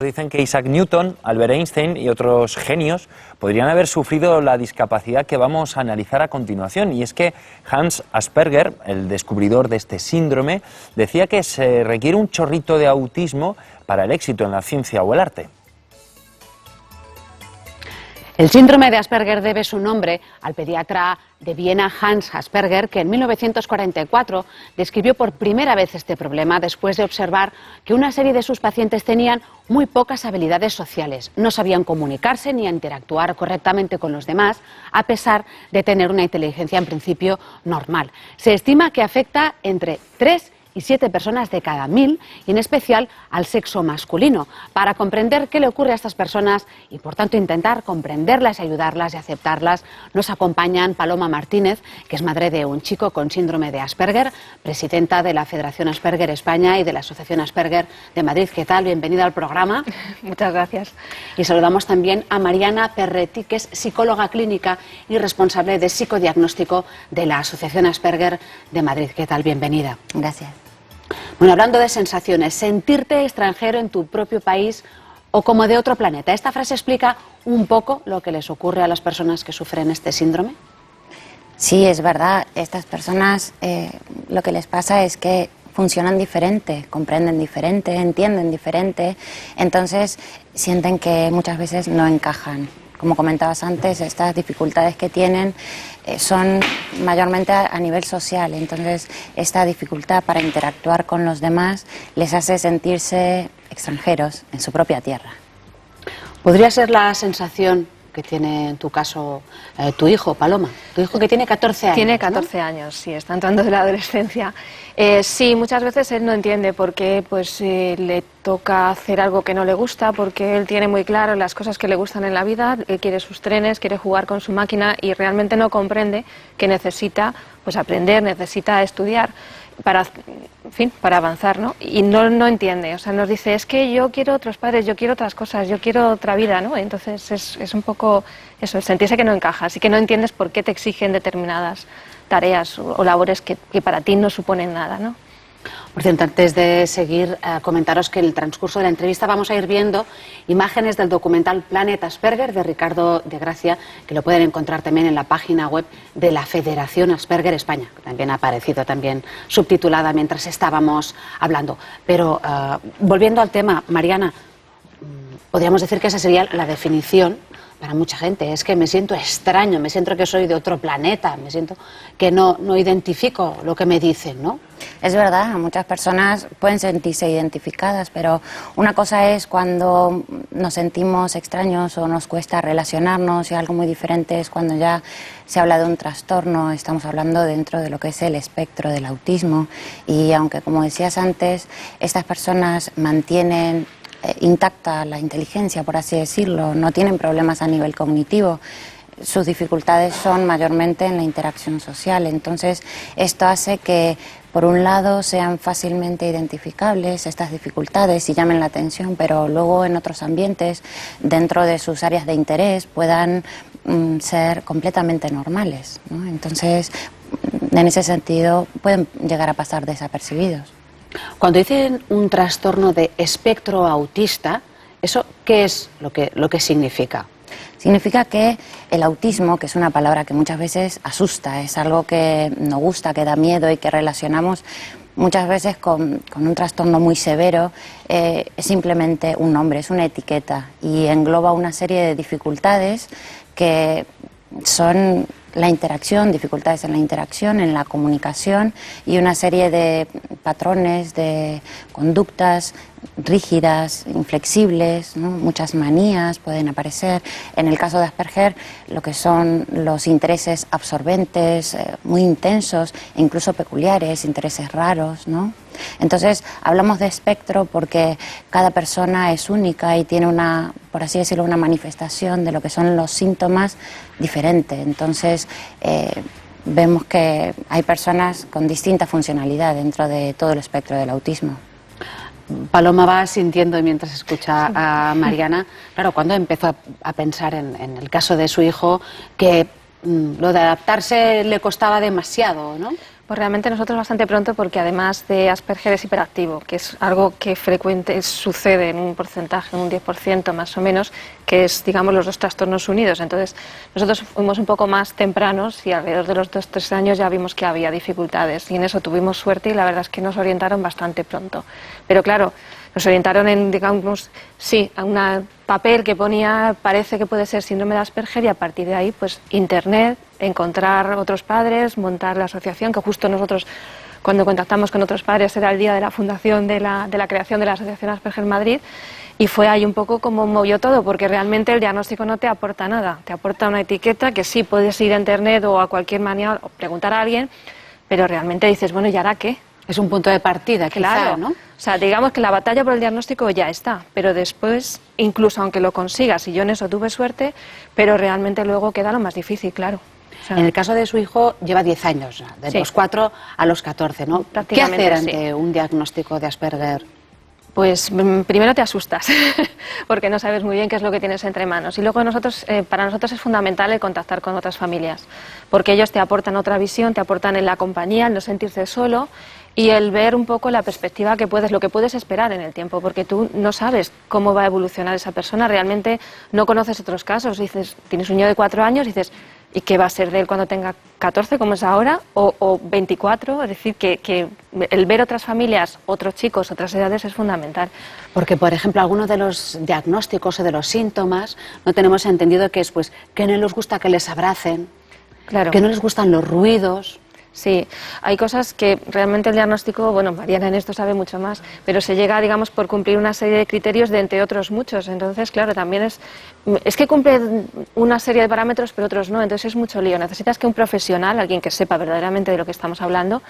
Dicen que Isaac Newton, Albert Einstein y otros genios podrían haber sufrido la discapacidad que vamos a analizar a continuación. Y es que Hans Asperger, el descubridor de este síndrome, decía que se requiere un chorrito de autismo para el éxito en la ciencia o el arte. El síndrome de Asperger debe su nombre al pediatra de Viena Hans Asperger, que en 1944 describió por primera vez este problema después de observar que una serie de sus pacientes tenían muy pocas habilidades sociales. No sabían comunicarse ni interactuar correctamente con los demás, a pesar de tener una inteligencia en principio normal. Se estima que afecta entre 3 y 7 personas de cada 1000, y en especial al sexo masculino. Para comprender qué le ocurre a estas personas y por tanto intentar comprenderlas y ayudarlas y aceptarlas, nos acompañan Paloma Martínez, que es madre de un chico con síndrome de Asperger, presidenta de la Federación Asperger España y de la Asociación Asperger de Madrid. ¿Qué tal? Bienvenida al programa. Muchas gracias. Y saludamos también a Mariana Perretti, que es psicóloga clínica y responsable de psicodiagnóstico de la Asociación Asperger de Madrid. ¿Qué tal? Bienvenida. Gracias. Bueno, hablando de sensaciones, sentirte extranjero en tu propio país o como de otro planeta. ¿Esta frase explica un poco lo que les ocurre a las personas que sufren este síndrome? Sí, es verdad. Estas personas lo que les pasa es que funcionan diferente, comprenden diferente, entienden diferente, entonces sienten que muchas veces no encajan. Como comentabas antes, estas dificultades que tienen son mayormente a nivel social, entonces esta dificultad para interactuar con los demás les hace sentirse extranjeros en su propia tierra. ¿Podría ser la sensación que tiene en tu caso tu hijo, Paloma? Tu hijo que tiene 14 años. Tiene 14 años, sí, está entrando de la adolescencia. Sí, muchas veces él no entiende por qué le toca hacer algo que no le gusta, porque él tiene muy claro las cosas que le gustan en la vida, él quiere sus trenes, quiere jugar con su máquina y realmente no comprende que necesita aprender, necesita estudiar para, en fin, para avanzar, ¿no? Y no entiende, o sea, nos dice, es que yo quiero otros padres, yo quiero otras cosas, yo quiero otra vida, ¿no? Entonces es un poco eso, sentirse que no encajas y que no entiendes por qué te exigen determinadas tareas o labores que para ti no suponen nada, ¿no? Por cierto, antes de seguir, comentaros que en el transcurso de la entrevista vamos a ir viendo imágenes del documental Planet Asperger de Ricardo de Gracia, que lo pueden encontrar también en la página web de la Federación Asperger España, que también ha aparecido también subtitulada mientras estábamos hablando. Pero volviendo al tema, Mariana, podríamos decir que esa sería la definición para mucha gente, es que me siento extraño, me siento que soy de otro planeta, me siento que no identifico lo que me dicen, ¿no? Es verdad, muchas personas pueden sentirse identificadas, pero una cosa es cuando nos sentimos extraños o nos cuesta relacionarnos, y algo muy diferente es cuando ya se habla de un trastorno. Estamos hablando dentro de lo que es el espectro del autismo, y aunque, como decías antes, estas personas mantienen intacta la inteligencia, por así decirlo, no tienen problemas a nivel cognitivo, sus dificultades son mayormente en la interacción social. Entonces esto hace que por un lado sean fácilmente identificables estas dificultades y llamen la atención, pero luego en otros ambientes, dentro de sus áreas de interés, puedan ser completamente normales, ¿no? Entonces en ese sentido pueden llegar a pasar desapercibidos. Cuando dicen un trastorno de espectro autista, ¿eso qué es lo que significa? Significa que el autismo, que es una palabra que muchas veces asusta, es algo que nos gusta, que da miedo y que relacionamos muchas veces con un trastorno muy severo, es simplemente un nombre, es una etiqueta y engloba una serie de dificultades que son la interacción, dificultades en la interacción, en la comunicación y una serie de patrones, de conductas rígidas, inflexibles, ¿no? Muchas manías pueden aparecer. En el caso de Asperger, lo que son los intereses absorbentes, muy intensos e incluso peculiares, intereses raros, ¿no? Entonces, hablamos de espectro porque cada persona es única y tiene una, por así decirlo, una manifestación de lo que son los síntomas diferente. Entonces, vemos que hay personas con distinta funcionalidad dentro de todo el espectro del autismo. Paloma va sintiendo mientras escucha a Mariana. Claro, cuando empezó a pensar en el caso de su hijo, que lo de adaptarse le costaba demasiado, ¿no? Pues realmente nosotros bastante pronto, porque además de Asperger es hiperactivo, que es algo que sucede en un porcentaje, en un 10% más o menos, que es, digamos, los dos trastornos unidos. Entonces nosotros fuimos un poco más tempranos y alrededor de los 2-3 años ya vimos que había dificultades y en eso tuvimos suerte y la verdad es que nos orientaron bastante pronto. Pero claro, nos orientaron en, digamos, sí, a un papel que ponía, parece que puede ser síndrome de Asperger, y a partir de ahí, pues, internet, encontrar otros padres, montar la asociación, que justo nosotros, cuando contactamos con otros padres, era el día de la fundación de la creación de la Asociación Asperger Madrid, y fue ahí un poco como movió todo, porque realmente el diagnóstico no te aporta nada, te aporta una etiqueta que sí puedes ir a internet o a cualquier manual o preguntar a alguien, pero realmente dices, bueno, ¿y ahora qué? Es un punto de partida, Claro, quizá, ¿no? O sea, digamos que la batalla por el diagnóstico ya está, pero después, incluso aunque lo consigas, y yo en eso tuve suerte, pero realmente luego queda lo más difícil, claro. O sea, En el caso de su hijo lleva 10 años, de Sí. los 4 a los 14, ¿no? ¿Qué Prácticamente, hacer sí. ante un diagnóstico de Asperger? Pues primero te asustas, porque no sabes muy bien qué es lo que tienes entre manos. Y luego para nosotros es fundamental el contactar con otras familias, porque ellos te aportan otra visión, te aportan en la compañía, el no sentirse solo y el ver un poco la perspectiva lo que puedes esperar en el tiempo, porque tú no sabes cómo va a evolucionar esa persona, realmente no conoces otros casos. Dices, tienes un niño de 4 años y dices, ¿y qué va a ser de él cuando tenga 14, como es ahora, o 24? Es decir, que el ver otras familias, otros chicos, otras edades es fundamental. Porque, por ejemplo, algunos de los diagnósticos o de los síntomas no tenemos entendido que es, pues, que no les gusta que les abracen, Claro. que no les gustan los ruidos. Sí, hay cosas que realmente el diagnóstico, bueno, Mariana en esto sabe mucho más, pero se llega, digamos, por cumplir una serie de criterios de entre otros muchos. Entonces, claro, también es que cumple una serie de parámetros, pero otros no. Entonces es mucho lío. Necesitas que un profesional, alguien que sepa verdaderamente de lo que estamos hablando,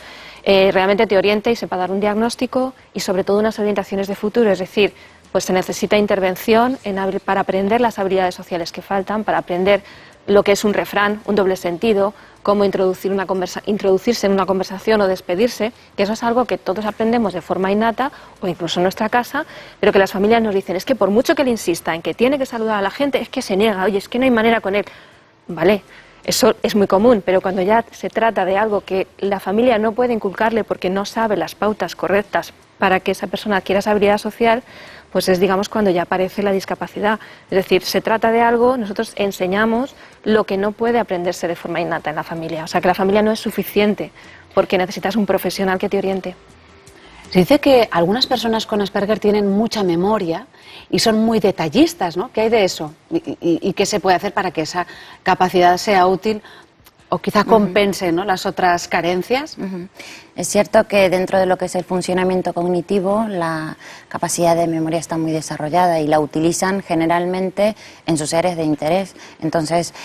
realmente te oriente y sepa dar un diagnóstico y sobre todo unas orientaciones de futuro. Es decir, pues se necesita intervención para aprender las habilidades sociales que faltan, para aprender lo que es un refrán, un doble sentido, cómo introducirse en una conversación o despedirse, que eso es algo que todos aprendemos de forma innata o incluso en nuestra casa, pero que las familias nos dicen, es que por mucho que él insista en que tiene que saludar a la gente, es que se niega, oye, es que no hay manera con él. Vale, eso es muy común, pero cuando ya se trata de algo que la familia no puede inculcarle porque no sabe las pautas correctas para que esa persona adquiera esa habilidad social, pues es, digamos, cuando ya aparece la discapacidad. Es decir, se trata de algo, nosotros enseñamos lo que no puede aprenderse de forma innata en la familia. O sea, que la familia no es suficiente porque necesitas un profesional que te oriente. Se dice que algunas personas con Asperger tienen mucha memoria y son muy detallistas, ¿no? ¿Qué hay de eso? ¿Y qué se puede hacer para que esa capacidad sea útil o quizá compense, ¿no?, las otras carencias? Es cierto que dentro de lo que es el funcionamiento cognitivo, la capacidad de memoria está muy desarrollada y la utilizan generalmente en sus áreas de interés. Entonces,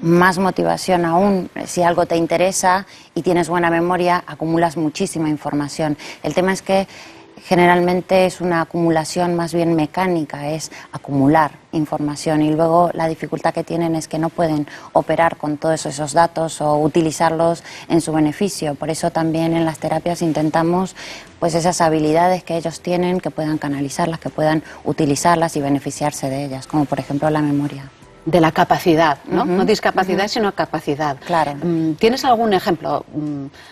más motivación aún, si algo te interesa y tienes buena memoria, acumulas muchísima información. El tema es que generalmente es una acumulación más bien mecánica, es acumular información y luego la dificultad que tienen es que no pueden operar con todos esos datos o utilizarlos en su beneficio. Por eso también en las terapias intentamos pues esas habilidades que ellos tienen, que puedan canalizarlas, que puedan utilizarlas y beneficiarse de ellas, como por ejemplo la memoria. De la capacidad, ¿no? No discapacidad, sino capacidad. Claro. ¿Tienes algún ejemplo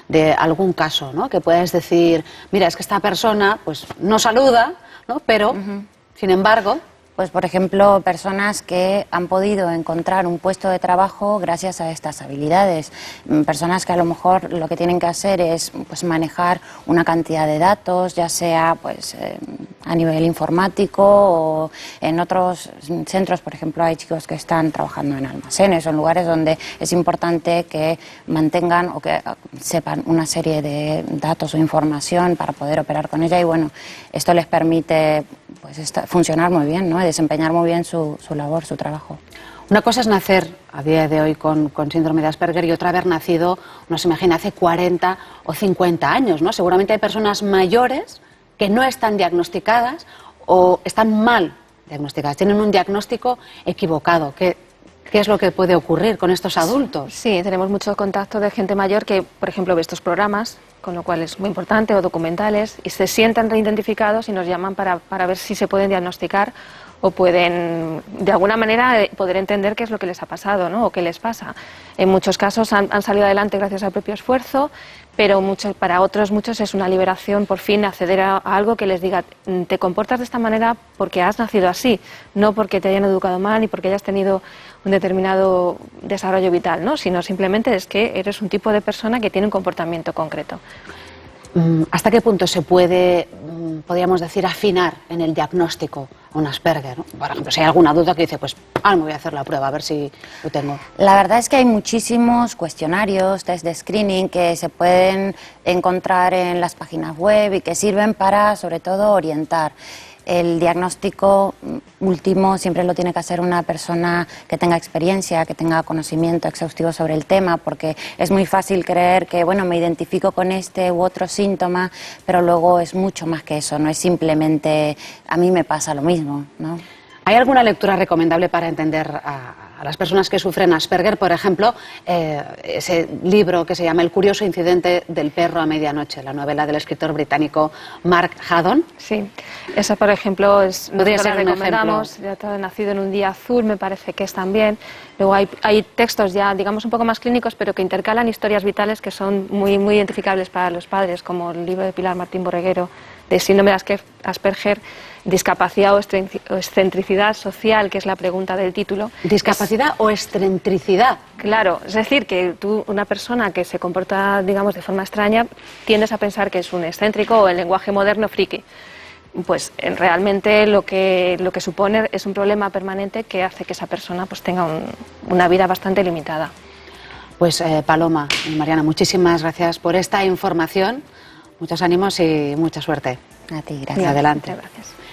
de algún caso, ¿no?, que puedas decir, mira, es que esta persona pues no saluda, ¿no?, pero, sin embargo... Pues, por ejemplo, personas que han podido encontrar un puesto de trabajo gracias a estas habilidades. Personas que a lo mejor lo que tienen que hacer es pues manejar una cantidad de datos, ya sea pues a nivel informático o en otros centros. Por ejemplo, hay chicos que están trabajando en almacenes o en lugares donde es importante que mantengan o que sepan una serie de datos o información para poder operar con ella y bueno, esto les permite pues funcionar muy bien, ¿no?, desempeñar muy bien su labor, su trabajo. Una cosa es nacer a día de hoy con síndrome de Asperger y otra haber nacido, uno se imagina, hace 40 o 50 años, ¿no? Seguramente hay personas mayores que no están diagnosticadas o están mal diagnosticadas, tienen un diagnóstico equivocado. ¿Qué es lo que puede ocurrir con estos adultos? Sí, tenemos mucho contacto de gente mayor que, por ejemplo, ve estos programas, con lo cual es muy importante, o documentales, y se sientan reidentificados y nos llaman para ver si se pueden diagnosticar o pueden, de alguna manera, poder entender qué es lo que les ha pasado, ¿no?, o qué les pasa. En muchos casos han salido adelante gracias al propio esfuerzo, pero para otros muchos es una liberación por fin acceder a algo que les diga te comportas de esta manera porque has nacido así, no porque te hayan educado mal ni porque hayas tenido un determinado desarrollo vital, ¿no? Sino simplemente es que eres un tipo de persona que tiene un comportamiento concreto. ¿Hasta qué punto se puede, podríamos decir, afinar en el diagnóstico a un Asperger, ¿no? Por ejemplo, si hay alguna duda que dice, pues ahora me voy a hacer la prueba, a ver si lo tengo. La verdad es que hay muchísimos cuestionarios, test de screening que se pueden encontrar en las páginas web y que sirven para, sobre todo, orientar. El diagnóstico último siempre lo tiene que hacer una persona que tenga experiencia, que tenga conocimiento exhaustivo sobre el tema, porque es muy fácil creer que, bueno, me identifico con este u otro síntoma, pero luego es mucho más que eso, no es simplemente a mí me pasa lo mismo, ¿no? ¿Hay alguna lectura recomendable para entender a las personas que sufren Asperger? Por ejemplo, ese libro que se llama El curioso incidente del perro a medianoche, la novela del escritor británico Mark Haddon. Sí, esa por ejemplo podría ser la un recomendamos, ya está Nacido en un día azul, me parece que es también. Luego hay textos ya, digamos, un poco más clínicos, pero que intercalan historias vitales que son muy, muy identificables para los padres, como el libro de Pilar Martín Borreguero, de síndrome de Asperger, discapacidad o excentricidad social, que es la pregunta del título. ¿Discapacidad o excentricidad? Claro, es decir, que tú, una persona que se comporta, digamos, de forma extraña, tiendes a pensar que es un excéntrico o, en lenguaje moderno, friki. Pues realmente lo que supone es un problema permanente que hace que esa persona pues tenga una vida bastante limitada. Pues Paloma y Mariana, muchísimas gracias por esta información. Muchos ánimos y mucha suerte. A ti, gracias. Adelante. Gracias.